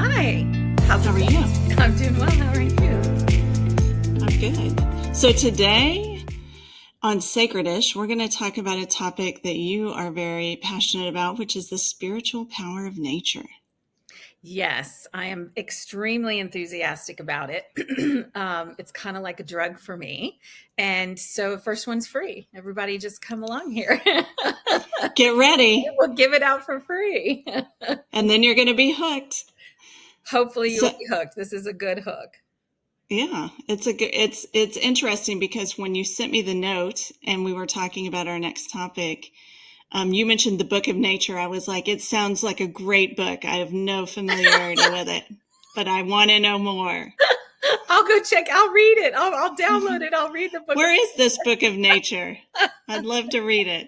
Hi. How's How are you? I'm doing well. How are you? I'm good. So today on Sacredish, we're going to talk about a topic that you are very passionate about, which is the spiritual power of nature. Yes, I am extremely enthusiastic about it. It's kind of like a drug for me. And so first one's free. Everybody just come along here. Get ready. We'll give it out for free. And then you're going to be hooked. Hopefully you'll So, be hooked. This is a good hook. yeah, it's interesting because when you sent me the note and we were talking about our next topic, you mentioned the Book of Nature. I was like, it sounds like a great book. I have no familiarity with it, but I want to know more. I'll go check. I'll read it. I'll download it. I'll read the book. Where is this Book of Nature? I'd love to read it.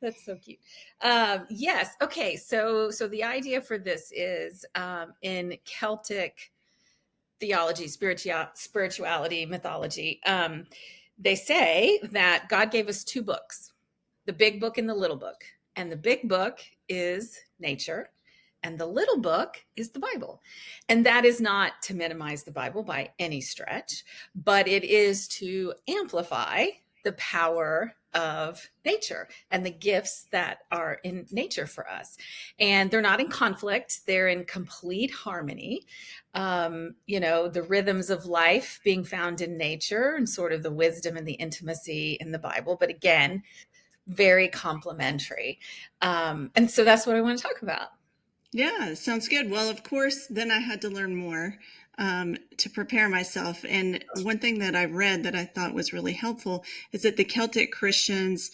That's so cute. Yes. Okay. So the idea for this is in Celtic theology, spirituality, mythology. They say that God gave us two books, the big book and the little book. And the big book is nature, and the little book is the Bible. And that is not to minimize the Bible by any stretch, but it is to amplify the power of nature and the gifts that are in nature for us. And they're not in conflict, they're in complete harmony. The rhythms of life being found in nature and sort of the wisdom and the intimacy in the Bible. But again, very complementary. And so that's what I want to talk about. Yeah, sounds good. Well, of course, then I had to learn more to prepare myself. And one thing that I read that I thought was really helpful is that the Celtic Christians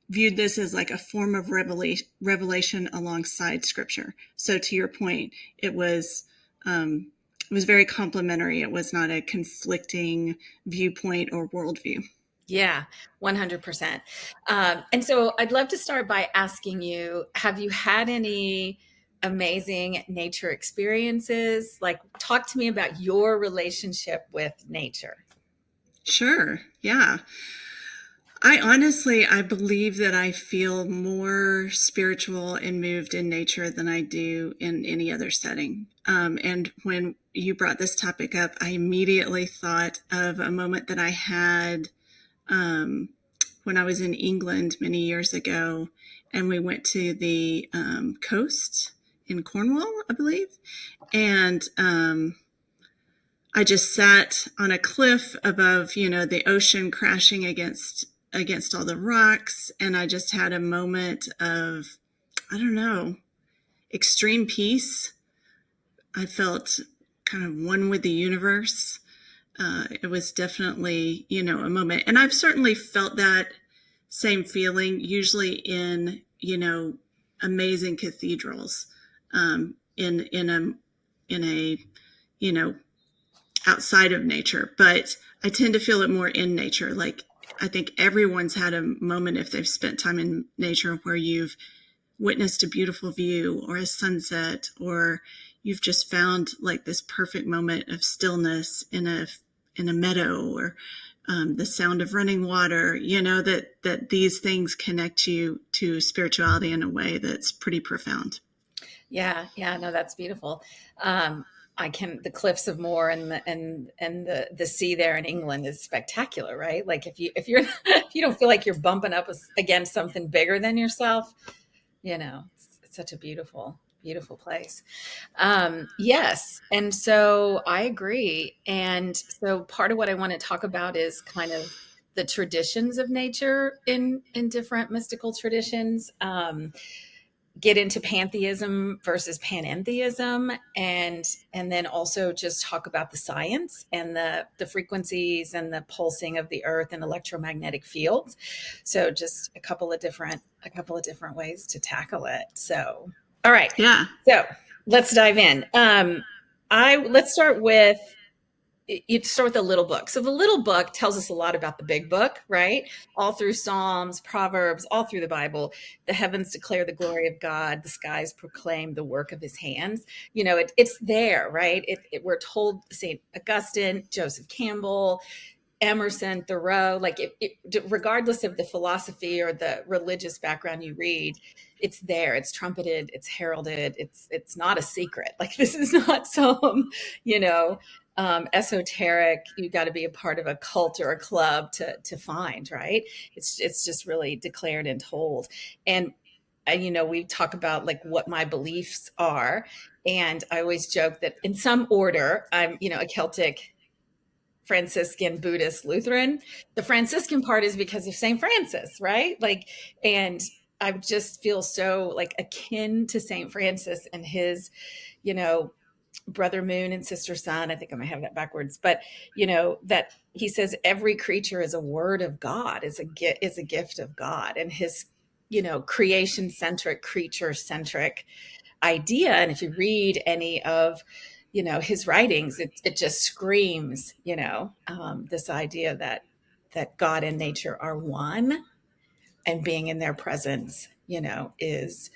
viewed this as like a form of revelation alongside Scripture. So to your point, it was very complementary. It was not a conflicting viewpoint or worldview. Yeah, 100%. And so I'd love to start by asking you, have you had any amazing nature experiences? Like, talk to me about your relationship with nature. Sure. Yeah. I believe that I feel more spiritual and moved in nature than I do in any other setting. And when you brought this topic up, I immediately thought of a moment that I had when I was in England many years ago, and we went to the coast in Cornwall, I believe. And I just sat on a cliff above, the ocean crashing against all the rocks. And I just had a moment of, I don't know, extreme peace. I felt kind of one with the universe. It was definitely, a moment. And I've certainly felt that same feeling, usually in, amazing cathedrals, in a, outside of nature. But I tend to feel it more in nature. Like, I think everyone's had a moment, if they've spent time in nature, where you've witnessed a beautiful view or a sunset, or you've just found like this perfect moment of stillness in a meadow, or the sound of running water, that these things connect you to spirituality in a way that's pretty profound. Yeah, no, that's beautiful. The cliffs of Moher and the sea there in England is spectacular, right? Like if you don't feel like you're bumping up against something bigger than yourself, it's such a beautiful place. Yes. And so I agree. And so part of what I want to talk about is kind of the traditions of nature in different mystical traditions. Get into pantheism versus panentheism, and then also just talk about the science and the frequencies and the pulsing of the earth and electromagnetic fields. So just a couple of different ways to tackle it. So, all right. Yeah. So let's dive in. Let's start with the little book. So the little book tells us a lot about the big book, right? All through Psalms, Proverbs, all through the Bible. The heavens declare the glory of God. The skies proclaim the work of his hands. It's there, right? We're told St. Augustine, Joseph Campbell, Emerson, Thoreau, like regardless of the philosophy or the religious background you read, it's there, it's trumpeted, it's heralded, it's not a secret. Like this is not some, you know, esoteric, you got to be a part of a cult or a club to find, right? It's just really declared and told. And you know, we talk about like what my beliefs are. And I always joke that in some order, I'm, you know, a Celtic, Franciscan, Buddhist, Lutheran. The Franciscan part is because of St. Francis, right? Like, and I just feel so like akin to St. Francis and his, you know, brother moon and sister sun. I think I might have that backwards, but you know, that he says every creature is a word of God, is a gift of God, and his, you know, creation centric, creature centric idea. And if you read any of, you know, his writings, it just screams, you know, this idea that God and nature are one, and being in their presence, you know, is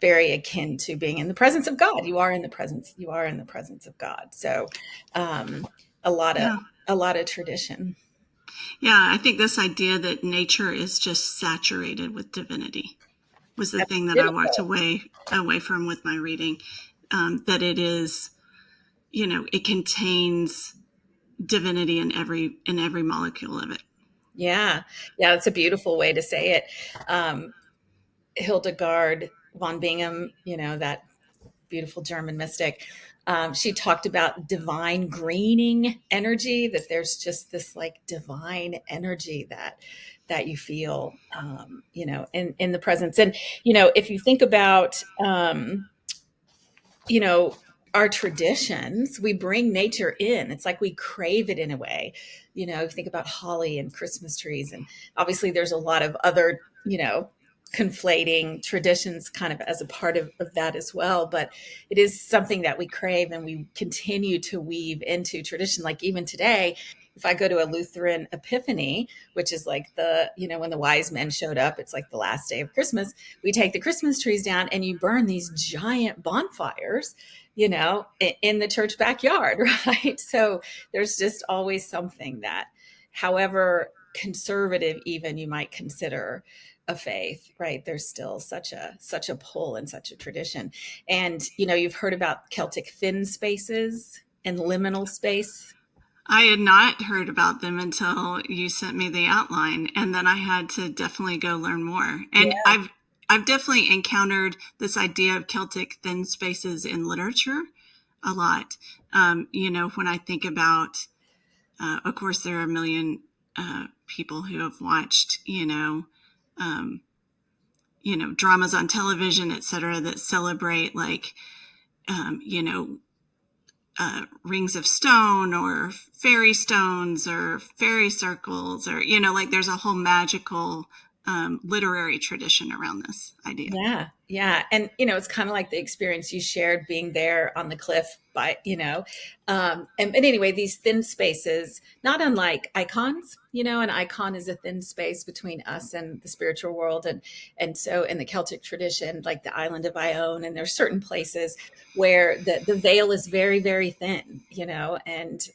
very akin to being in the presence of God. You are in the presence of God. So a lot of Yeah. a lot of tradition. Yeah, I think this idea that nature is just saturated with divinity was the That's thing that I walked beautiful. away from with my reading. That it is, you know, it contains divinity in every molecule of it. Yeah. Yeah, that's a beautiful way to say it. Hildegard von Bingen, you know, that beautiful German mystic, she talked about divine greening energy, that there's just this like divine energy that you feel, you know, in the presence. And, you know, if you think about, you know, our traditions, we bring nature in. It's like we crave it in a way. You know, think about holly and Christmas trees. And obviously there's a lot of other, you know, conflating traditions kind of as a part of that as well. But it is something that we crave and we continue to weave into tradition. Like even today, if I go to a Lutheran Epiphany, which is like the, you know, when the wise men showed up, it's like the last day of Christmas, we take the Christmas trees down and you burn these giant bonfires, you know, in the church backyard, right? So there's just always something that, however conservative even you might consider a faith, right? There's still such a pull and such a tradition. And you know, you've heard about Celtic thin spaces and liminal space. I had not heard about them until you sent me the outline, and then I had to definitely go learn more. And Yeah. I've definitely encountered this idea of Celtic thin spaces in literature a lot. You know, when I think about, of course, there are a million people who have watched, dramas on television, et cetera, that celebrate like, you know, rings of stone or fairy stones or fairy circles, or, you know, like there's a whole magical literary tradition around this idea. Yeah, yeah. And, you know, it's kind of like the experience you shared being there on the cliff by, you know, and anyway, these thin spaces, not unlike icons, you know, an icon is a thin space between us and the spiritual world. And so in the Celtic tradition, like the island of Ione, and there's certain places where the veil is very, very thin, you know, and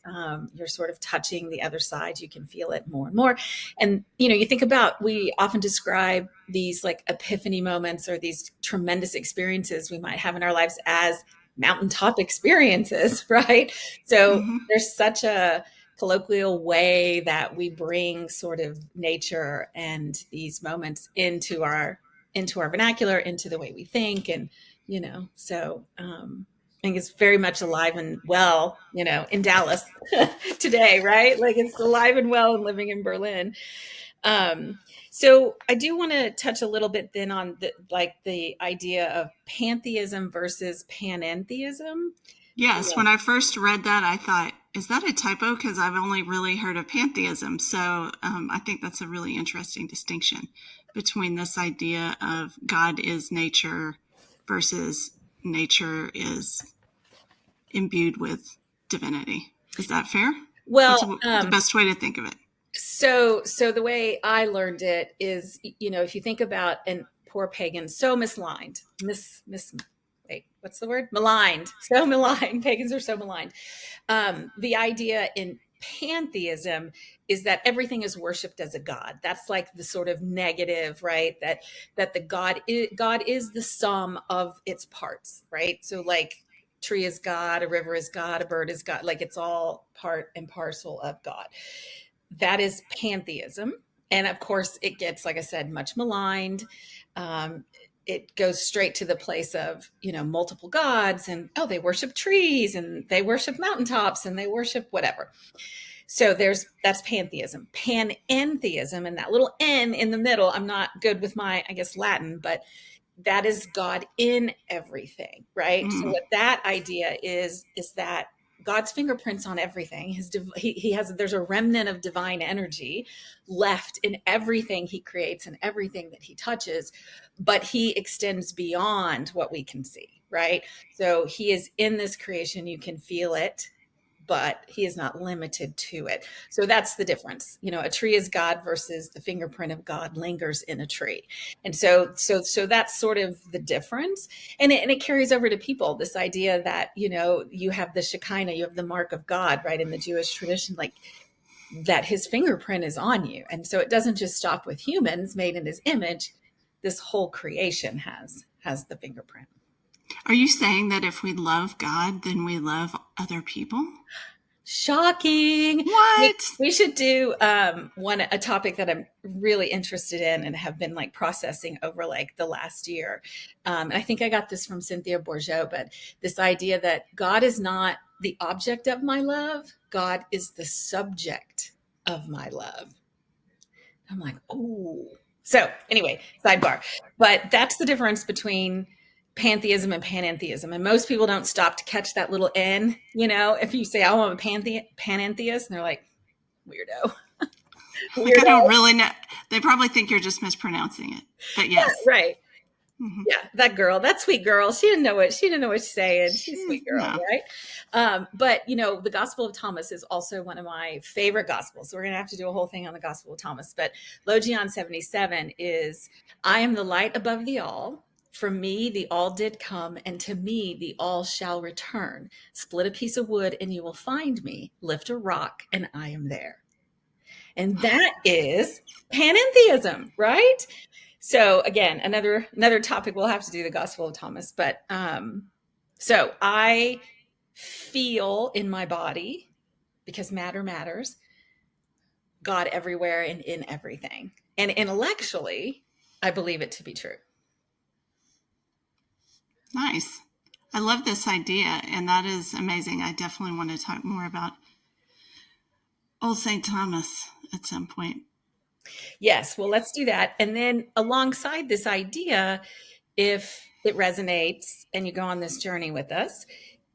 you're sort of touching the other side. You can feel it more and more. And, you know, you think about, we often describe these like epiphany moments or these tremendous experiences we might have in our lives as mountaintop experiences, right? So Mm-hmm. there's such a colloquial way that we bring sort of nature and these moments into our vernacular, into the way we think. And, you know, so I think it's very much alive and well, you know, in Dallas today, right? Like it's alive and well and living in Berlin. Um, so I do want to touch a little bit then on the idea of pantheism versus panentheism. Yes, Yeah. when I first read that, I thought, is that a typo? Because I've only really heard of pantheism. So I think that's a really interesting distinction between this idea of God is nature versus nature is imbued with divinity. Is that fair? What's Well, the best way to think of it? so the way I learned it is, you know, if you think about, and poor pagans, so mislined, wait, what's the word? Maligned. So maligned. Pagans are so maligned. The idea pantheism is that everything is worshipped as a god. That's like the sort of negative, right? That the God is the sum of its parts, right? So like tree is God, a river is God, a bird is God, like it's all part and parcel of God. That is pantheism. And of course, it gets, like I said, much maligned. Um, it goes straight to the place of, multiple gods, and they worship trees and they worship mountaintops and they worship whatever. So that's pantheism. Panentheism, and that little N in the middle, I'm not good with my, I guess, Latin, but that is God in everything, right? So what that idea is that God's fingerprints on everything. There's a remnant of divine energy left in everything he creates and everything that he touches, but he extends beyond what we can see, right? So he is in this creation. You can feel it, but he is not limited to it. So that's the difference. A tree is God versus the fingerprint of God lingers in a tree. And so that's sort of the difference. And it carries over to people, this idea that, you have the Shekinah, you have the mark of God, right? In the Jewish tradition, like that his fingerprint is on you. And so it doesn't just stop with humans made in his image. This whole creation has the fingerprint. Are you saying that if we love God, then we love other people? Shocking. What? We should do a topic that I'm really interested in and have been like processing over like the last year. And I think I got this from Cynthia Bourgeault, but this idea that God is not the object of my love, God is the subject of my love. I'm like, oh. So anyway, sidebar. But that's the difference between pantheism and panentheism. And most people don't stop to catch that little N. If you say, I'm a panentheist, and they're like, weirdo. Like, I don't really know. They probably think you're just mispronouncing it. But yes. Yeah, right. Mm-hmm. Yeah, that girl, that sweet girl, she didn't know what she's saying. She's a sweet girl, no. Right? But the Gospel of Thomas is also one of my favorite gospels. So we're gonna have to do a whole thing on the Gospel of Thomas. But Logion 77 is, I am the light above the all. From me, the all did come, and to me, the all shall return. Split a piece of wood and you will find me. Lift a rock and I am there. And that is panentheism, right? So again, another topic, we'll have to do the Gospel of Thomas. But so I feel in my body, because matter matters, God everywhere and in everything. And intellectually, I believe it to be true. Nice. I love this idea, and that is amazing. I definitely want to talk more about old St. Thomas at some point. Yes, well, let's do that. And then alongside this idea, if it resonates and you go on this journey with us,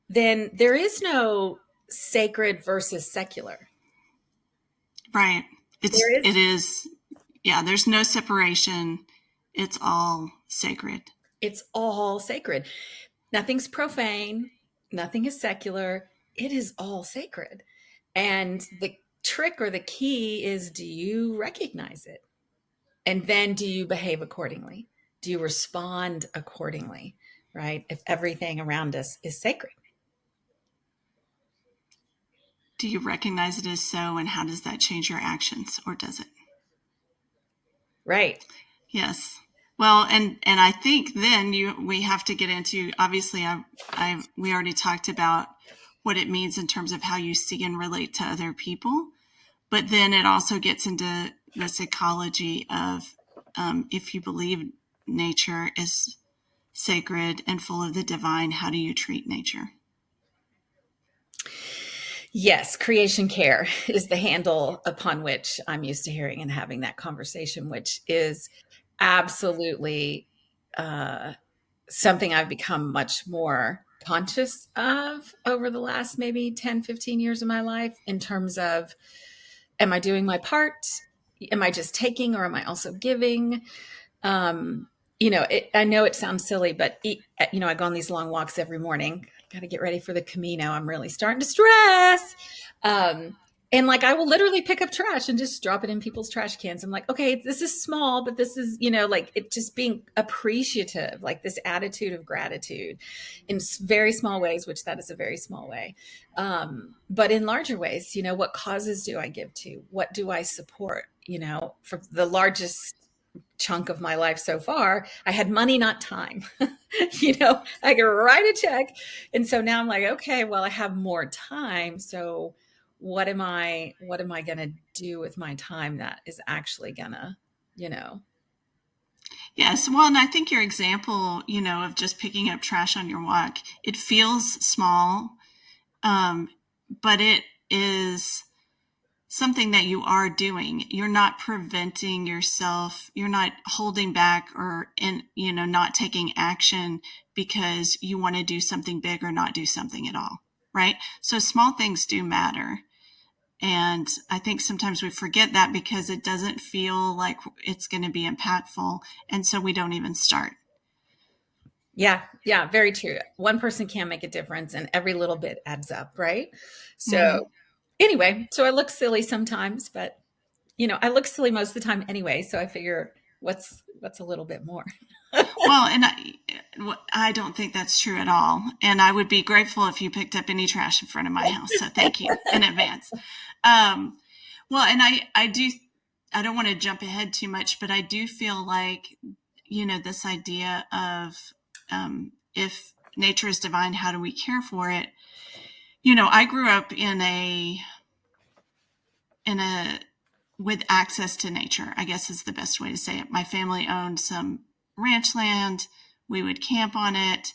then there is no sacred versus secular. Right. It is. Yeah, there's no separation. It's all sacred. It's all sacred. Nothing's profane. Nothing is secular. It is all sacred. And the trick or the key is, do you recognize it? And then do you behave accordingly? Do you respond accordingly, right? If everything around us is sacred. Do you recognize it as so, and how does that change your actions, or does it? Right. Yes. Well, and I think then we have to get into, obviously, we already talked about what it means in terms of how you see and relate to other people, but then it also gets into the psychology of if you believe nature is sacred and full of the divine, how do you treat nature? Yes, creation care is the handle upon which I'm used to hearing and having that conversation, which is absolutely something I've become much more conscious of over the last maybe 10, 15 years of my life, in terms of, am I doing my part? Am I just taking, or am I also giving? I know it sounds silly, but I go on these long walks every morning. Got to get ready for the Camino. I'm really starting to stress. And like, I will literally pick up trash and just drop it in people's trash cans. I'm like, okay, this is small, but this is, like it just being appreciative, like this attitude of gratitude in very small ways, which that is a very small way. But in larger ways, what causes do I give to? What do I support? For the largest chunk of my life so far, I had money, not time. I could write a check. And so now I'm like, okay, well, I have more time. So what am I going to do with my time that is actually gonna, Yes. Well, and I think your example, of just picking up trash on your walk, it feels small, but it is something that you are doing. You're not preventing yourself. You're not holding back or not taking action because you want to do something big or not do something at all. Right. So small things do matter. And I think sometimes we forget that because it doesn't feel like it's going to be impactful. And so we don't even start. Yeah. Yeah. Very true. One person can make a difference and every little bit adds up. Right. So anyway, so I look silly sometimes, but I look silly most of the time anyway. So I figure what's a little bit more. Well, and I don't think that's true at all. And I would be grateful if you picked up any trash in front of my house. So thank you in advance. Well, and I don't want to jump ahead too much, but I do feel like, this idea of if nature is divine, how do we care for it? I grew up with access to nature, I guess is the best way to say it. My family owned some ranch land. We would camp on it.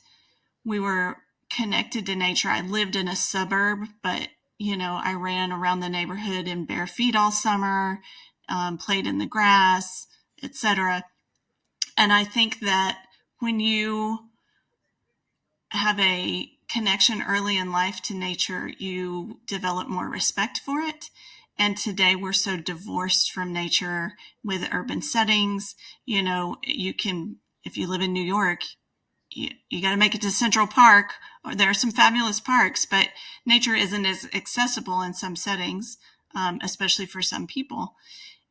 We were connected to nature. I lived in a suburb, but I ran around the neighborhood in bare feet all summer, played in the grass, etc. And I think that when you have a connection early in life to nature, you develop more respect for it. And today we're so divorced from nature with urban settings. You can, if you live in New York, you got to make it to Central Park, or there are some fabulous parks, but nature isn't as accessible in some settings, especially for some people.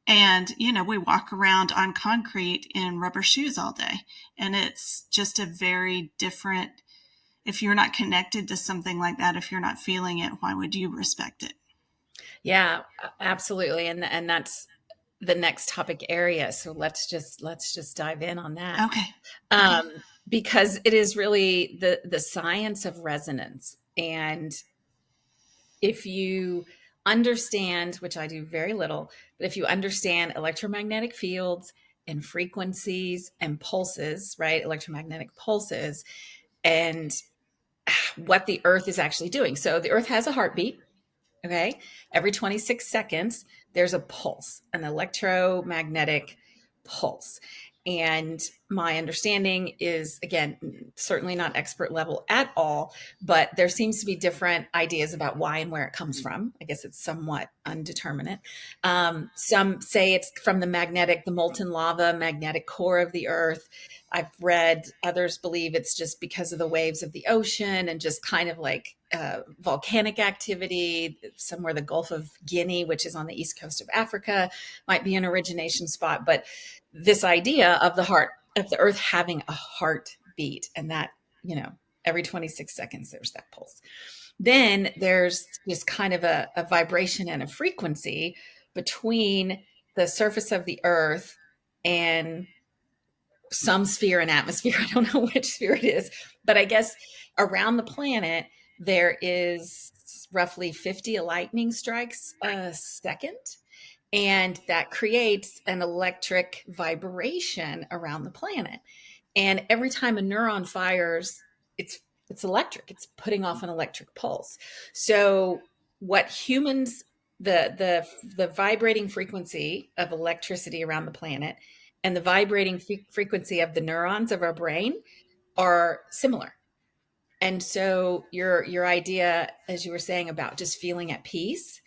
And, we walk around on concrete in rubber shoes all day. And it's just a very different, if you're not connected to something like that, if you're not feeling it, why would you respect it? Yeah, absolutely. And that's the next topic area. So let's just dive in on that. Okay. Because it is really the science of resonance. And if you understand, which I do very little, but if you understand electromagnetic fields and frequencies and pulses, right? Electromagnetic pulses and what the earth is actually doing. So the earth has a heartbeat. Okay. Every 26 seconds, there's a pulse, an electromagnetic pulse. And my understanding is, again, certainly not expert level at all, but there seems to be different ideas about why and where it comes from. I guess it's somewhat undeterminate. Some say it's from the molten lava, magnetic core of the earth. I've read others believe it's just because of the waves of the ocean and just kind of like volcanic activity. Somewhere the Gulf of Guinea, which is on the east coast of Africa, might be an origination spot. But this idea of the earth having a heartbeat, and that, every 26 seconds, there's that pulse. Then there's just kind of a vibration and a frequency between the surface of the earth and some sphere and atmosphere. I don't know which sphere it is, but I guess around the planet, there is roughly 50 lightning strikes a second. And that creates an electric vibration around the planet. And every time a neuron fires, it's electric. It's putting off an electric pulse. So what humans, the vibrating frequency of electricity around the planet and the vibrating frequency of the neurons of our brain are similar. And so your idea, as you were saying, about just feeling at peace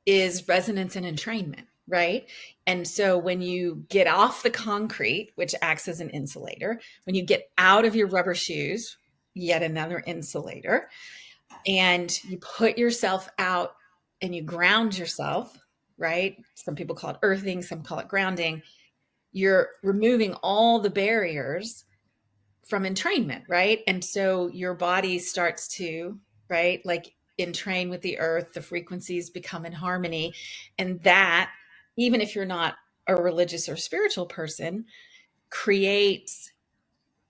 is resonance and entrainment, right? And so when you get off the concrete, which acts as an insulator, when you get out of your rubber shoes, yet another insulator, and you put yourself out and you ground yourself, right? Some people call it earthing, some call it grounding. You're removing all the barriers from entrainment, right? And so your body starts to, right, like entrain with the earth, the frequencies become in harmony. And that, even if you're not a religious or spiritual person, creates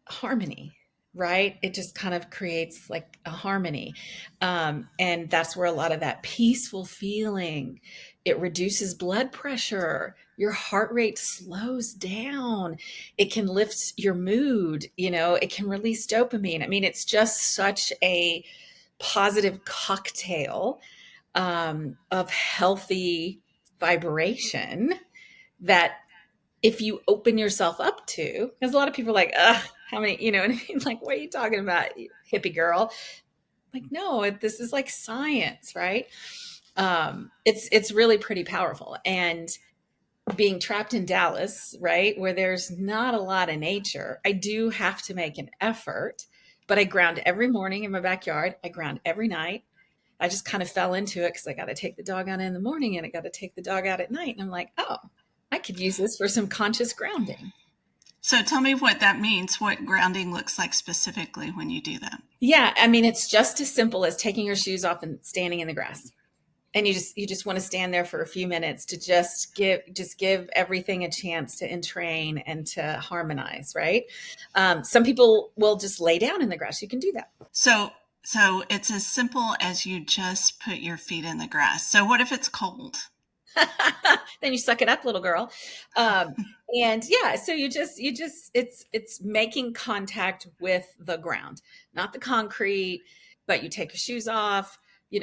harmony, right? It just kind of creates like a harmony. And that's where a lot of that peaceful feeling, it reduces blood pressure, your heart rate slows down, it can lift your mood, it can release dopamine. I mean, it's just such a positive cocktail of healthy vibration that if you open yourself up to, because a lot of people are like, ugh, how many, you know what I mean? Like, what are you talking about, hippie girl? Like, no, this is like science, right? It's really pretty powerful. And being trapped in Dallas, right, where there's not a lot of nature, I do have to make an effort, but I ground every morning in my backyard. I ground every night. I just kind of fell into it because I got to take the dog out in the morning and I got to take the dog out at night. And I'm like, oh, I could use this for some conscious grounding. So tell me what that means, what grounding looks like specifically when you do that. Yeah, I mean, it's just as simple as taking your shoes off and standing in the grass. And you just want to stand there for a few minutes to just give everything a chance to entrain and to harmonize, right? Some people will just lay down in the grass. You can do that. So it's as simple as you just put your feet in the grass. So what if it's cold? Then you suck it up, little girl. And yeah, so you just it's making contact with the ground, not the concrete, but you take your shoes off.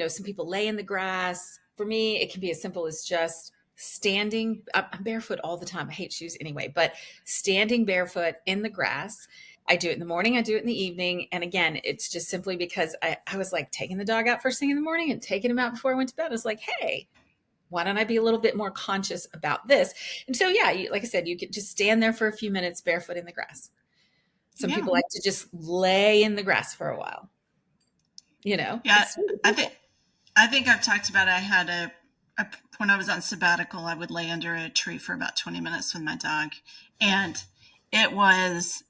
Some people lay in the grass. For me, it can be as simple as just standing. I'm barefoot all the time. I hate shoes anyway, but standing barefoot in the grass. I do it in the morning. I do it in the evening. And again, it's just simply because I was like taking the dog out first thing in the morning and taking him out before I went to bed. I was like, hey, why don't I be a little bit more conscious about this? And so, yeah, like I said, you could just stand there for a few minutes barefoot in the grass. Some people like to just lay in the grass for a while. Yeah, I think I've talked about it. I had when I was on sabbatical, I would lay under a tree for about 20 minutes with my dog, and it was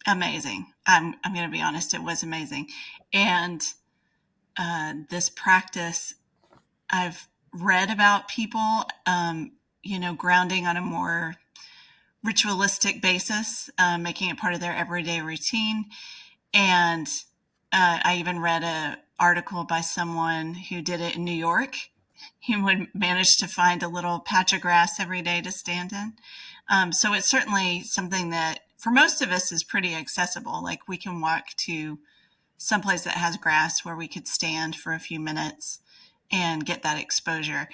amazing. I'm going to be honest, it was amazing. And this practice, I've read about people, grounding on a more ritualistic basis, making it part of their everyday routine. And I even read an article by someone who did it in New York. He would manage to find a little patch of grass every day to stand in. So it's certainly something that for most of us is pretty accessible. Like we can walk to someplace that has grass where we could stand for a few minutes and get that exposure.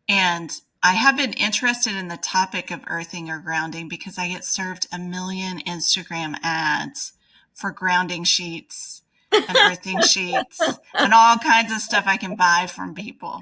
And I have been interested in the topic of earthing or grounding because I get served a million Instagram ads for grounding sheets and earthing sheets and all kinds of stuff I can buy from people.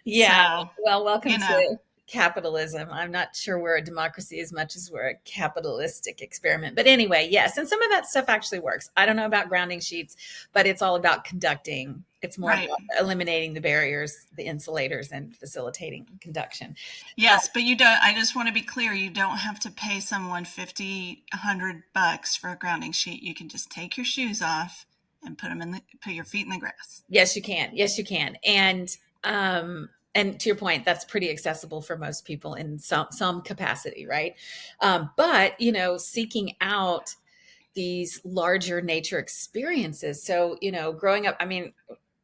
Yeah. So, well, welcome to capitalism. I'm not sure we're a democracy as much as we're a capitalistic experiment. But anyway, yes. And some of that stuff actually works. I don't know about grounding sheets, but it's all about conducting. It's more about eliminating the barriers, the insulators, and facilitating conduction. Yes, but you don't. I just want to be clear. You don't have to pay someone $50-$100 for a grounding sheet. You can just take your shoes off and put your feet in the grass. Yes, you can. Yes, you can. And to your point, that's pretty accessible for most people in some capacity, right? But seeking out these larger nature experiences. So growing up,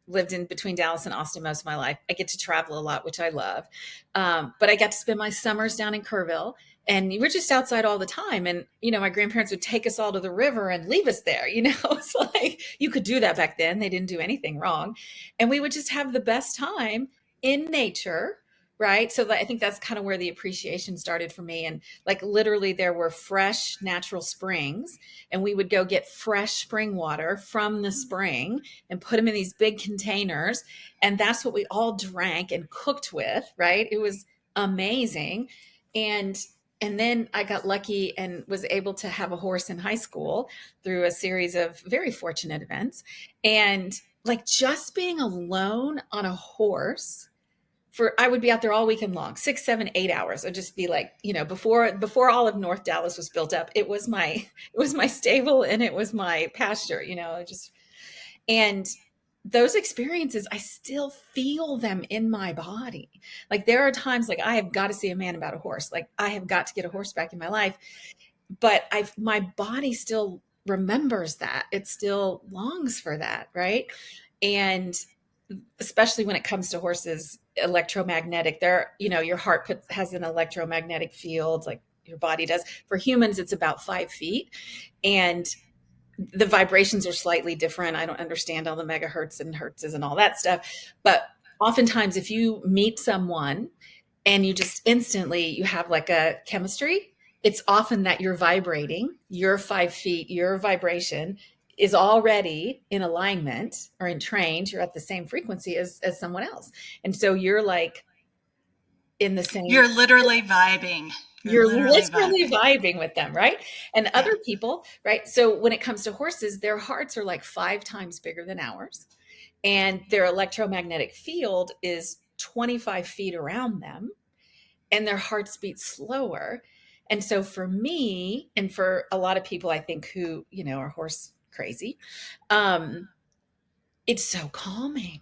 lived in between Dallas and Austin most of my life. I get to travel a lot, which I love. But I got to spend my summers down in Kerrville, and we were just outside all the time. And, my grandparents would take us all to the river and leave us there. It's like you could do that back then. They didn't do anything wrong. And we would just have the best time in nature. Right. So I think that's kind of where the appreciation started for me. And like literally there were fresh natural springs, and we would go get fresh spring water from the spring and put them in these big containers. And that's what we all drank and cooked with. Right. It was amazing. And then I got lucky and was able to have a horse in high school through a series of very fortunate events. And like just being alone on a horse I would be out there all weekend long, 6, 7, 8 hours. I'd just be like, before all of North Dallas was built up, it was my stable and it was my pasture, and those experiences, I still feel them in my body. Like there are times like I have got to see a man about a horse. Like I have got to get a horse back in my life, but my body still remembers that. It still longs for that, right? And especially when it comes to horses, electromagnetic, your heart has an electromagnetic field like your body does. For humans, it's about 5 feet. And the vibrations are slightly different. I don't understand all the megahertz and hertzes and all that stuff. But oftentimes if you meet someone and you just instantly, you have like a chemistry, it's often that you're vibrating, your 5 feet, your vibration is already in alignment or entrained. You're at the same frequency as someone else. And so you're like in the same. You're literally vibing. You're literally vibing with them, right? And other people, right? So when it comes to horses, their hearts are like 5 times bigger than ours. And their electromagnetic field is 25 feet around them. And their hearts beat slower. And so for me, and for a lot of people, I think who, are horse crazy, it's so calming.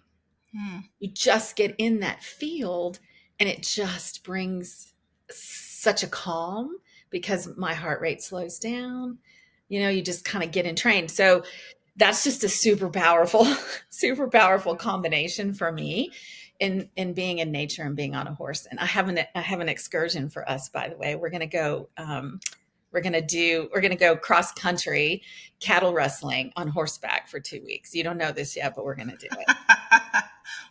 You just get in that field and it just brings such a calm because my heart rate slows down. You just kind of get entrained. So that's just a super powerful combination for me in being in nature and being on a horse. And I have an excursion for us, by the way. We're going to go cross country cattle rustling on horseback for 2 weeks. You don't know this yet, but we're going to do it.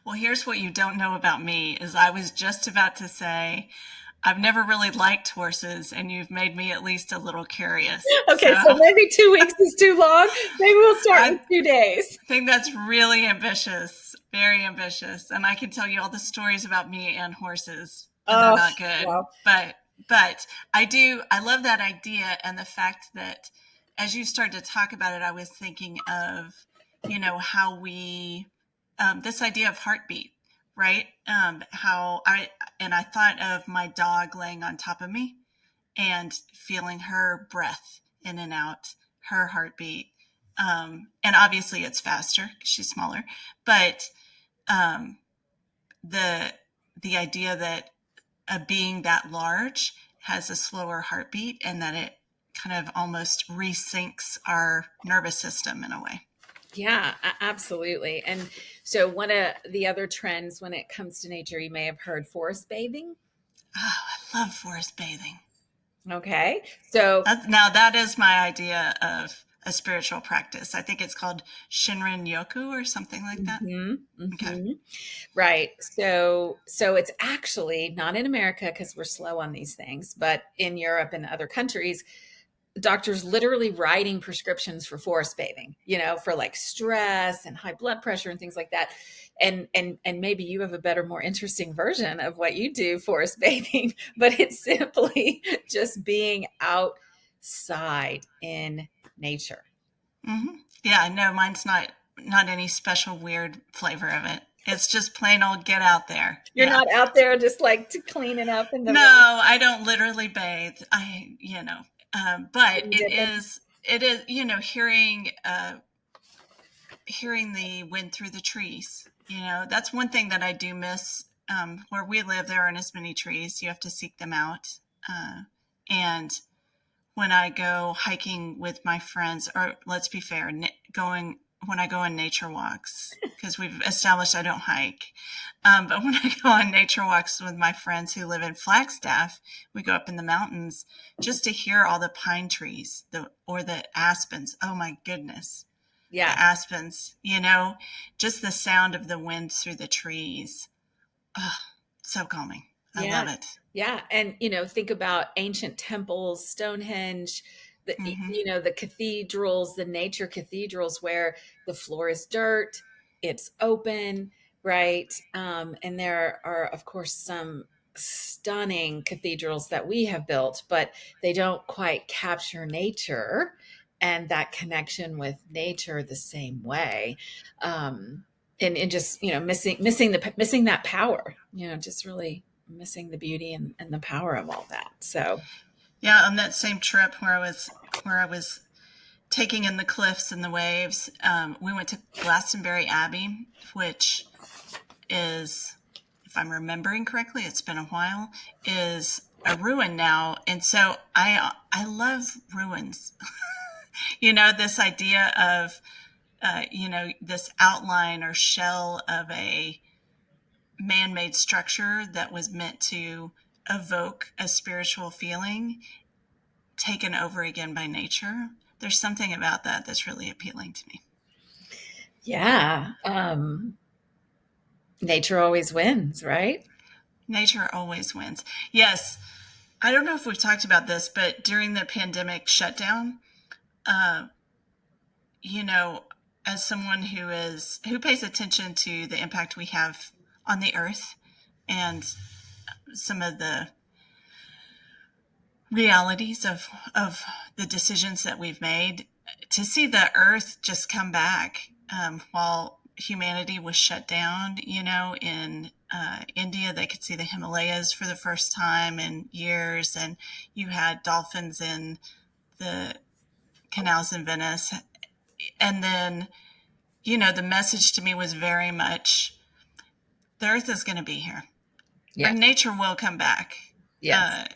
Well, here's what you don't know about me is I was just about to say, I've never really liked horses, and you've made me at least a little curious. Okay, so maybe 2 weeks is too long. Maybe we'll start with 2 days. I think that's really ambitious, very ambitious. And I can tell you all the stories about me and horses, and they're not good. Wow. But I love that idea, and the fact that as you started to talk about it, I was thinking of, how we, this idea of heartbeat, right? I thought of my dog laying on top of me and feeling her breath in and out, her heartbeat. And obviously it's faster because she's smaller, but the idea that a being that large has a slower heartbeat and that it kind of almost resyncs our nervous system in a way. Yeah, absolutely. And so one of the other trends when it comes to nature, you may have heard forest bathing. Oh, I love forest bathing. Okay. So now that is my idea of a spiritual practice. I think it's called Shinrin Yoku or something like that. Okay. Right. So it's actually not in America because we're slow on these things, but in Europe and other countries, doctors literally writing prescriptions for forest bathing, for like stress and high blood pressure and things like that. And maybe you have a better, more interesting version of what you do, forest bathing, but it's simply just being outside in nature. Mm-hmm. Yeah, no, mine's not any special weird flavor of it. It's just plain old get out there. You're not out there just like to clean it up. No, I don't literally bathe. But it is, hearing the wind through the trees, that's one thing that I do miss. Where we live, there aren't as many trees. You have to seek them out. And when I go hiking with my friends, or let's be fair, when I go on nature walks, because we've established I don't hike. But when I go on nature walks with my friends who live in Flagstaff, we go up in the mountains just to hear all the pine trees or the aspens. Oh my goodness. Yeah. The aspens, just the sound of the wind through the trees. Oh, so calming. I love it. Yeah. And, think about ancient temples, Stonehenge, the cathedrals, the nature cathedrals where the floor is dirt, it's open, right? And there are, of course, some stunning cathedrals that we have built, but they don't quite capture nature and that connection with nature the same way. and just, missing that power, just really missing the beauty and the power of all that. So Yeah, on that same trip where I was taking in the cliffs and the waves, we went to Glastonbury Abbey, which is, if I'm remembering correctly, it's been a while, is a ruin now. And so I love ruins. This idea of, this outline or shell of a man-made structure that was meant to evoke a spiritual feeling taken over again by nature. There's something about that that's really appealing to me. yeah, nature always wins, right? Nature always wins. Yes. I don't know if we've talked about this, but during the pandemic shutdown, uh, you know, as someone who pays attention to the impact we have on the earth and some of the realities of the decisions that we've made, to see the earth just come back while humanity was shut down, in India, they could see the Himalayas for the first time in years, and you had dolphins in the canals in Venice. And then, the message to me was very much the earth is going to be here. Yeah. Or nature will come back. Yes.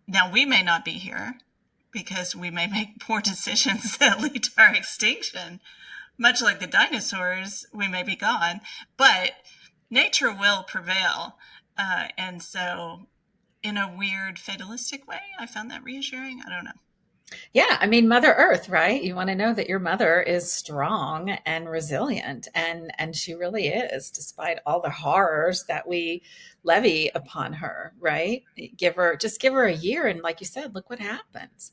Now, we may not be here because we may make poor decisions that lead to our extinction. Much like the dinosaurs, we may be gone, but nature will prevail. And so, in a weird fatalistic way, I found that reassuring. I don't know. Yeah, I mean, Mother Earth, right? You want to know that your mother is strong and resilient, and she really is, despite all the horrors that we levy upon her, right? Just give her a year, and like you said, look what happens.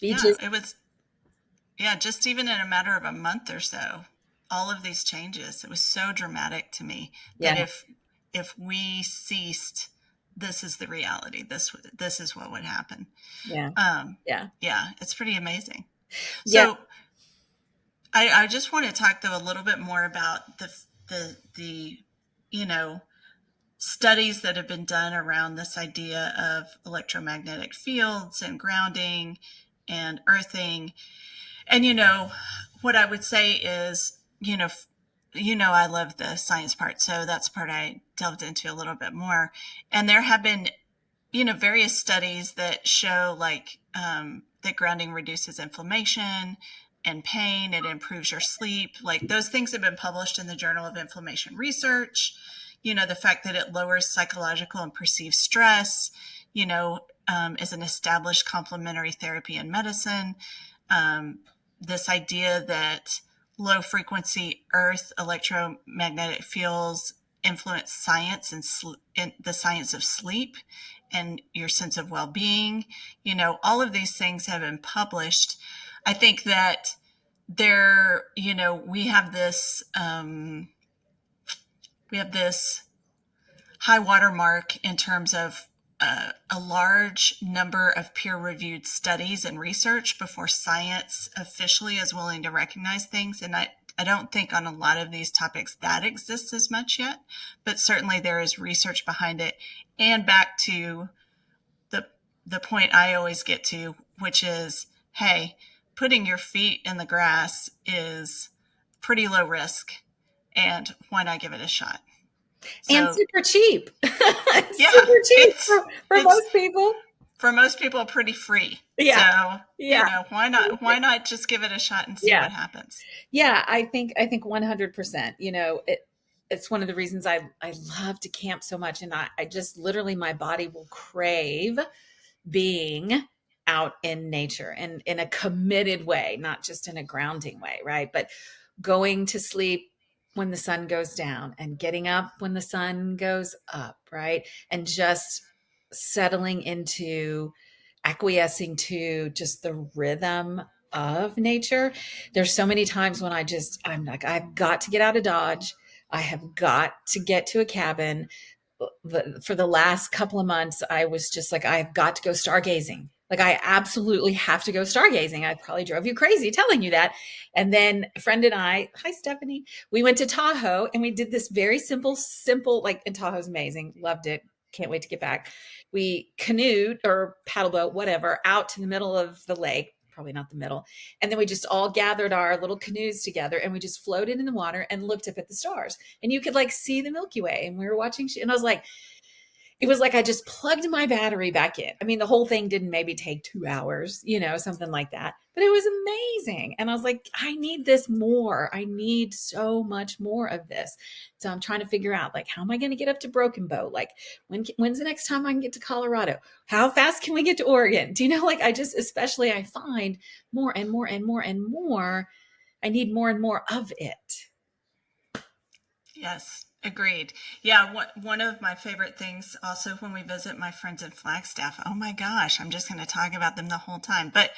It was, just even in a matter of a month or so, all of these changes. It was so dramatic to me that if we ceased, this is the reality. This is what would happen. Yeah. It's pretty amazing. Yeah. So I just want to talk though a little bit more about the studies that have been done around this idea of electromagnetic fields and grounding and earthing. And what I would say is, I love the science part, so that's the part I delved into a little bit more. And there have been various studies that show that grounding reduces inflammation and pain. It improves your sleep. Like, those things have been published in the Journal of Inflammation Research. The fact that it lowers psychological and perceived stress, is an established complementary therapy in medicine. This idea that low frequency earth electromagnetic fields influence science and the science of sleep and your sense of well-being. All of these things have been published. I think that we have this high watermark in terms of a large number of peer-reviewed studies and research before science officially is willing to recognize things. And I don't think on a lot of these topics that exists as much yet, but certainly there is research behind it. And back to the point I always get to, which is, hey, putting your feet in the grass is pretty low risk, and why not give it a shot? And super cheap. Yeah, super cheap for most people. For most people, pretty free. Yeah. So, why not just give it a shot and see what happens? Yeah, I think 100%. It's one of the reasons I love to camp so much, and I just literally, my body will crave being out in nature and in a committed way, not just in a grounding way, right? But going to sleep when the sun goes down and getting up when the sun goes up, right? And just settling into, acquiescing to just the rhythm of nature. There's so many times when I'm like, I've got to get out of Dodge. I have got to get to a cabin. For the last couple of months, I was just like, I've got to go stargazing. Like, I absolutely have to go stargazing. I probably drove you crazy telling you that. And then a friend and I, hi, Stephanie, we went to Tahoe and we did this very simple, like, and Tahoe's amazing. Loved it. Can't wait to get back. We canoed or paddle boat, whatever, out to the middle of the lake, probably not the middle. And then we just all gathered our little canoes together and we just floated in the water and looked up at the stars. And you could like see the Milky Way. And we were watching, and I was like, it was like I just plugged my battery back in. I mean, the whole thing didn't maybe take 2 hours, something like that, but it was amazing. And I was like, I need this more. I need so much more of this. So I'm trying to figure out, like, how am I going to get up to Broken Bow? Like, when's the next time I can get to Colorado? How fast can we get to Oregon? Do you know, like, especially I find more and more and more and more, I need more and more of it. Yes, agreed. Yeah, one of my favorite things also when we visit my friends in Flagstaff, oh my gosh, I'm just going to talk about them the whole time. But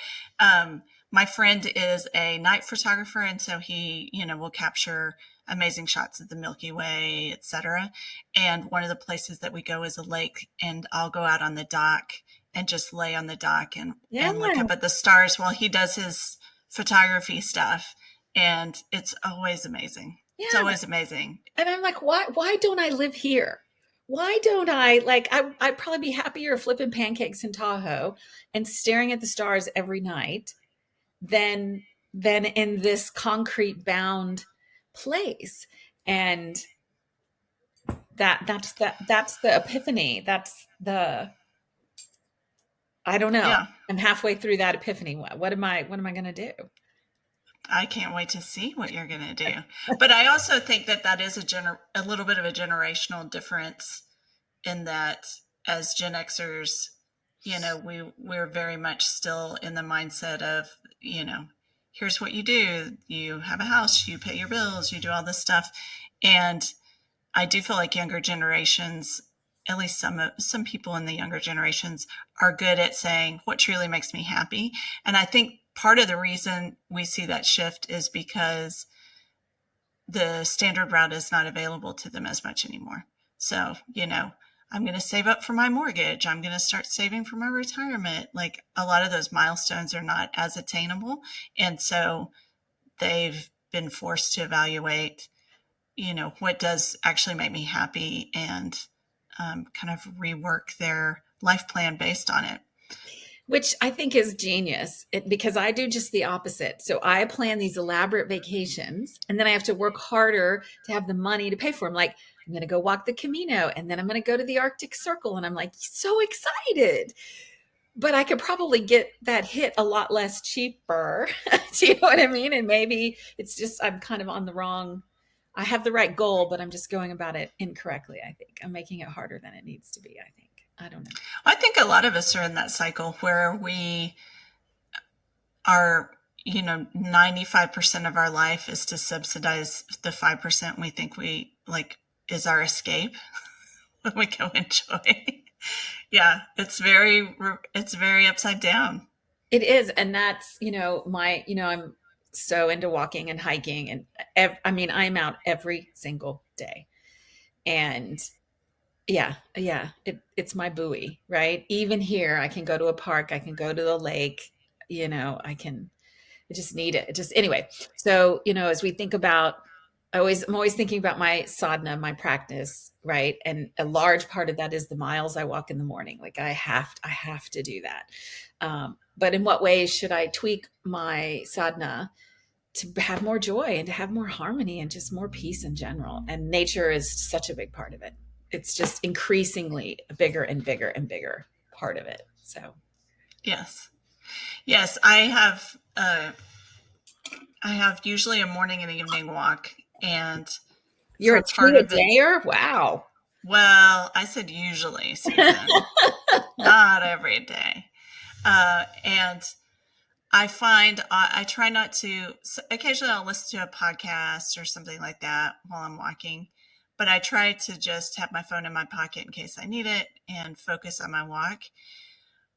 my friend is a night photographer, and so he, will capture amazing shots of the Milky Way, etc. And one of the places that we go is a lake, and I'll go out on the dock and just lay on the dock and look up at the stars while he does his photography stuff. And it's always amazing. Yeah. It's always amazing. And I'm like, why don't I live here? Why don't I, like, I'd probably be happier flipping pancakes in Tahoe and staring at the stars every night than in this concrete bound place. And that's the epiphany. I don't know. Yeah. I'm halfway through that epiphany. What am I going to do? I can't wait to see what you're going to do. But I also think that is a little bit of a generational difference in that as Gen Xers, we're very much still in the mindset of, here's what you do. You have a house, you pay your bills, you do all this stuff. And I do feel like younger generations, at least some people in the younger generations, are good at saying what truly makes me happy. And I think part of the reason we see that shift is because the standard route is not available to them as much anymore. So, I'm going to save up for my mortgage. I'm going to start saving for my retirement. Like, a lot of those milestones are not as attainable. And so they've been forced to evaluate, what does actually make me happy, and kind of rework their life plan based on it. Which I think is genius, because I do just the opposite. So I plan these elaborate vacations, and then I have to work harder to have the money to pay for them. Like, I'm going to go walk the Camino, and then I'm going to go to the Arctic Circle. And I'm like, so excited. But I could probably get that hit a lot less cheaper. Do you know what I mean? And maybe it's just, I'm kind of on the wrong, I have the right goal, but I'm just going about it incorrectly. I think I'm making it harder than it needs to be. I don't know. I think a lot of us are in that cycle where we are, 95% of our life is to subsidize the 5% we think we like is our escape when we go enjoy. Yeah, it's very upside down. It is. And that's, I'm so into walking and hiking, and I'm out every single day. And yeah, it's my buoy, right? Even here, I can go to a park, I can go to the lake, I just need it. Anyway. So, as we think about, I'm always thinking about my sadhana, my practice, right? And a large part of that is the miles I walk in the morning. Like, I have to do that. But in what ways should I tweak my sadhana to have more joy and to have more harmony and just more peace in general? And nature is such a big part of it. It's just increasingly a bigger and bigger and bigger part of it. So, yes, I have usually a morning and evening walk, and you're a two-a-dayer? Wow. Well, I said usually, Susan, not every day. And I find I try not to. Occasionally, I'll listen to a podcast or something like that while I'm walking. But I try to just have my phone in my pocket in case I need it and focus on my walk.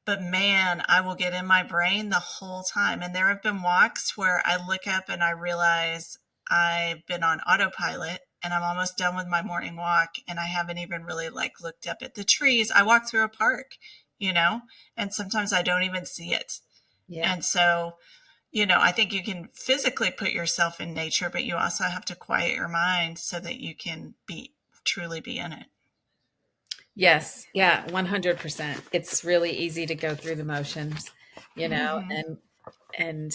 But man, I will get in my brain the whole time. And there have been walks where I look up and I realize I've been on autopilot and I'm almost done with my morning walk. And I haven't even really looked up at the trees. I walk through a park, and sometimes I don't even see it. Yeah. And so, I think you can physically put yourself in nature, but you also have to quiet your mind so that you can truly be in it. Yes. Yeah. 100%. It's really easy to go through the motions, Mm-hmm. and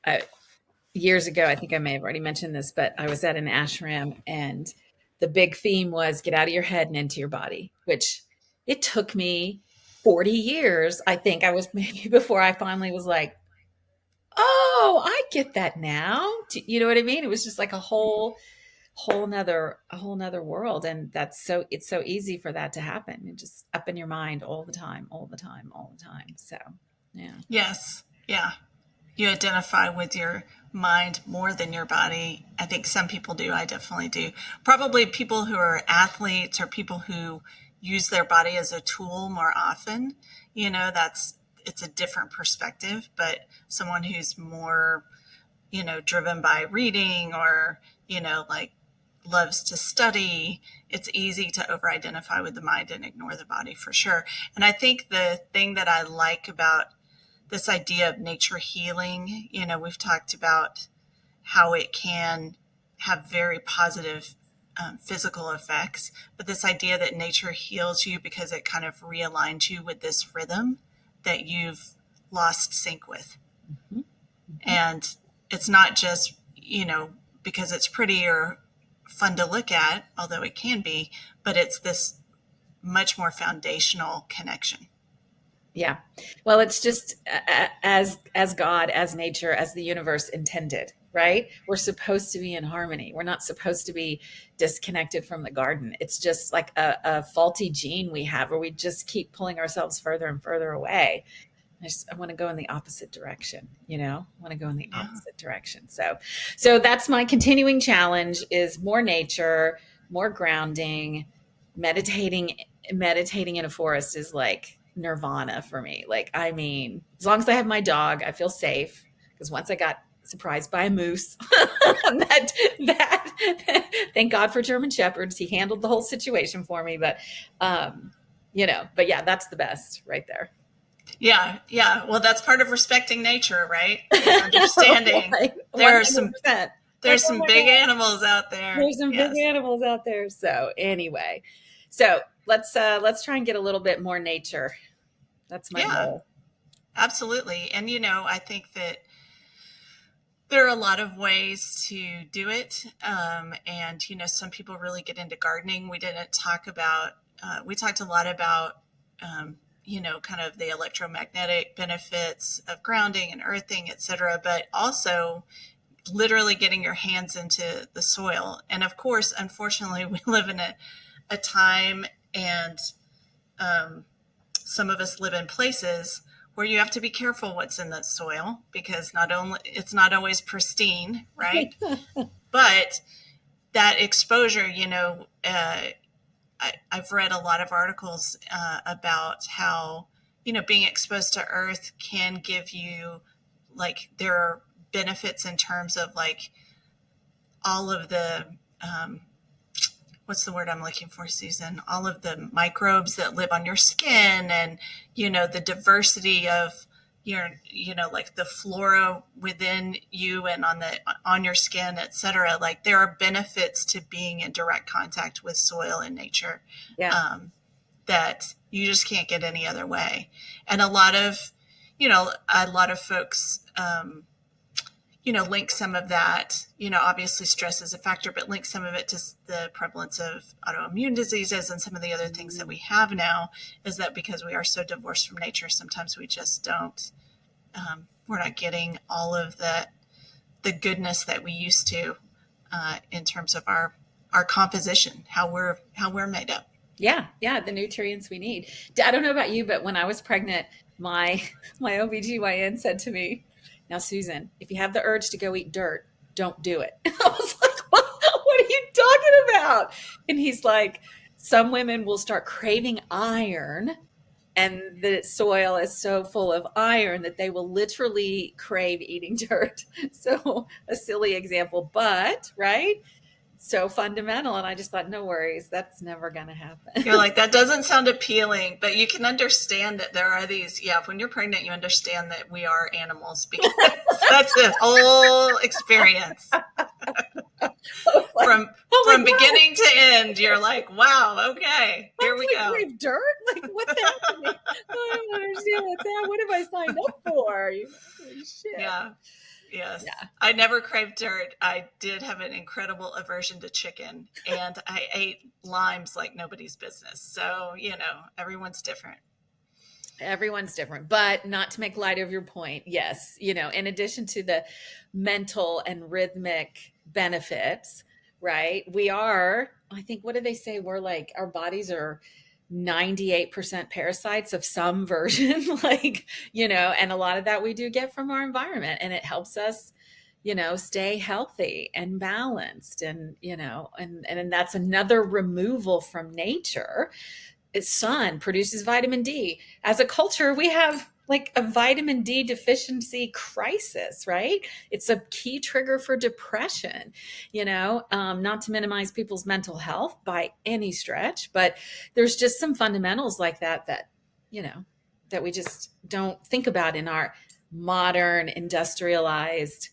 I, years ago, I think I may have already mentioned this, but I was at an ashram and the big theme was get out of your head and into your body, which it took me 40 years. I think I was maybe before I finally was like, oh, I get that now. You know what I mean? It was just like a whole nother world. And it's so easy for that to happen. And just up in your mind all the time, all the time, all the time. So, yeah. Yes. Yeah. You identify with your mind more than your body. I think some people do. I definitely do. Probably people who are athletes or people who use their body as a tool more often, it's a different perspective, but someone who's more, driven by reading or, like loves to study, it's easy to over identify with the mind and ignore the body for sure. And I think the thing that I like about this idea of nature healing, we've talked about how it can have very positive physical effects, but this idea that nature heals you because it kind of realigns you with this rhythm that you've lost sync with. Mm-hmm. Mm-hmm. And it's not just, because it's pretty or fun to look at, although it can be, but it's this much more foundational connection. Yeah. Well, it's just as God, as nature, as the universe intended, right? We're supposed to be in harmony. We're not supposed to be disconnected from the garden. It's just like a faulty gene we have where we just keep pulling ourselves further and further away. I want to go in the opposite direction, I want to go in the opposite direction. So that's my continuing challenge is more nature, more grounding, meditating in a forest is like nirvana for me. Like, I mean, as long as I have my dog, I feel safe because once I got surprised by a moose, that thank God for German Shepherds. He handled the whole situation for me, but but yeah, that's the best right there. Yeah. Yeah. Well, that's part of respecting nature, right? Understanding Right. there's some big animals out there. There's some big animals out there. So anyway, let's try and get a little bit more nature. That's my goal. Absolutely. And I think that there are a lot of ways to do it. And some people really get into gardening. We didn't talk about. We talked a lot about. Kind of the electromagnetic benefits of grounding and earthing, et cetera, but also literally getting your hands into the soil. And of course, unfortunately, we live in a time and some of us live in places where you have to be careful what's in the soil because it's not always pristine, right? But that exposure, I've read a lot of articles about how, being exposed to earth can give you, like, there are benefits in terms of, like, all of the, what's the word I'm looking for, Susan? All of the microbes that live on your skin and, the diversity of your, like the flora within you and on your skin, et cetera. Like there are benefits to being in direct contact with soil and nature that you just can't get any other way. And a lot of folks, link some of that, obviously stress is a factor, but link some of it to the prevalence of autoimmune diseases and some of the other things that we have now is that because we are so divorced from nature, sometimes we just don't, we're not getting all of the goodness that we used to in terms of our composition, how we're made up. Yeah. The nutrients we need. I don't know about you, but when I was pregnant, my OBGYN said to me, now, Susan, if you have the urge to go eat dirt, don't do it. I was like, what are you talking about? And he's like, some women will start craving iron and the soil is so full of iron that they will literally crave eating dirt. So a silly example, but right. so fundamental. And I just thought, no worries, that's never going to happen. You're like, that doesn't sound appealing, but you can understand that there are these, when you're pregnant, you understand that we are animals, because that's the whole experience. From beginning to end, you're like, wow, okay, here we go. Crave dirt? Like, what's happening? I don't understand what's that. What have I signed up for? Shit. Yeah. Yes. Yeah. I never craved dirt. I did have an incredible aversion to chicken, and I ate limes like nobody's business. So, everyone's different. Everyone's different, but not to make light of your point. Yes. In addition to the mental and rhythmic benefits, right? We are, I think, what do they say? We're like, our bodies are 98% parasites of some version, and a lot of that we do get from our environment, and it helps us, stay healthy and balanced, and that's another removal from nature. Sun produces vitamin D. As a culture, we have like a vitamin D deficiency crisis, right? It's a key trigger for depression, not to minimize people's mental health by any stretch, but there's just some fundamentals like that, that we just don't think about in our modern industrialized,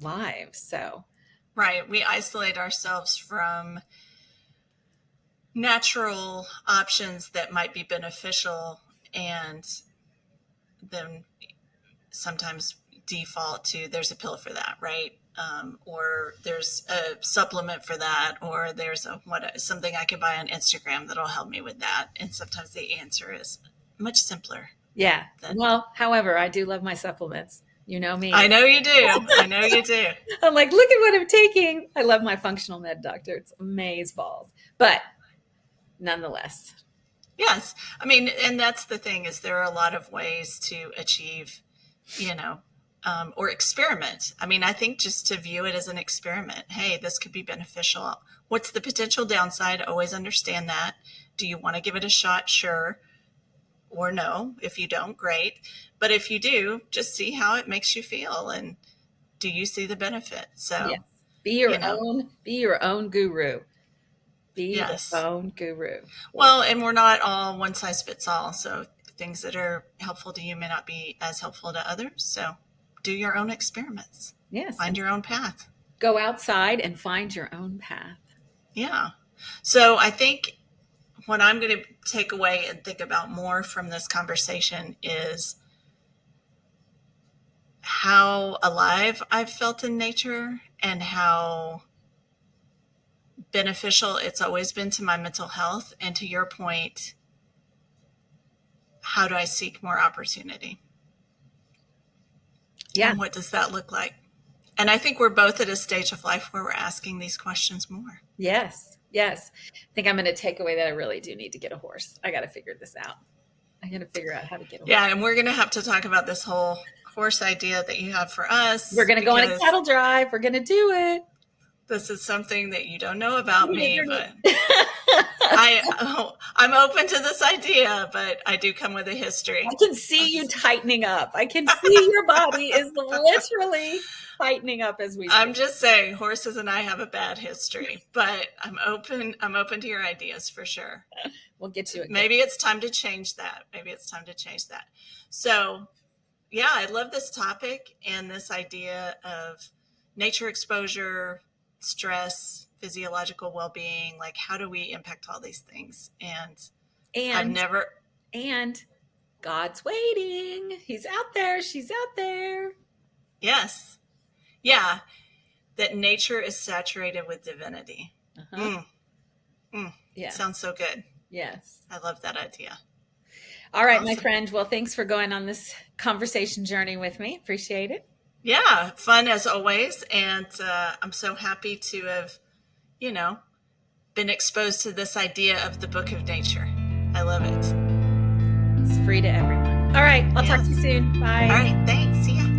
lives. So, right. We isolate ourselves from natural options that might be beneficial, and then sometimes default to there's a pill for that, right? Or there's a supplement for that, or there's something I can buy on Instagram that'll help me with that. And sometimes the answer is much simpler. Yeah. Well, however, I do love my supplements. You know me. I know you do. I know you do. I'm like, look at what I'm taking. I love my functional med doctor. It's amazeballs. But nonetheless. Yes. I mean, and that's the thing, is there are a lot of ways to achieve, or experiment. I mean, I think just to view it as an experiment. Hey, this could be beneficial. What's the potential downside? Always understand that. Do you want to give it a shot? Sure. Or no. If you don't, great. But if you do, just see how it makes you feel. And do you see the benefit? So yes. Be your own guru. Be your own guru. Well, and we're not all one size fits all. So things that are helpful to you may not be as helpful to others. So do your own experiments. Yes. Find your own path. Go outside and find your own path. Yeah. So I think what I'm going to take away and think about more from this conversation is how alive I've felt in nature, and how beneficial it's always been to my mental health. And to your point, how do I seek more opportunity? Yeah. And what does that look like? And I think we're both at a stage of life where we're asking these questions more. Yes. Yes. I think I'm going to take away that I really do need to get a horse. I got to figure this out. I got to figure out how to get a horse. Yeah. And we're going to have to talk about this whole horse idea that you have for us. We're going to go on a cattle drive. We're going to do it. This is something that you don't know about me, but I'm open to this idea, but I do come with a history. I can see you tightening up. I can see your body is literally tightening up as we speak. I'm just saying, horses and I have a bad history, but I'm open to your ideas for sure. We'll get you. Maybe it's time to change that. So, yeah, I love this topic and this idea of nature exposure, stress, physiological well-being. Like, how do we impact all these things? And God's waiting. He's out there. She's out there. Yes. Yeah. That nature is saturated with divinity. Uh-huh. Yeah. Sounds so good. Yes. I love that idea. All right, awesome. My friend. Well, thanks for going on this conversation journey with me. Appreciate it. Yeah. Fun as always. And I'm so happy to have, been exposed to this idea of the book of nature. I love it. It's free to everyone. All right. I'll talk to you soon. Bye. All right. Thanks. See ya.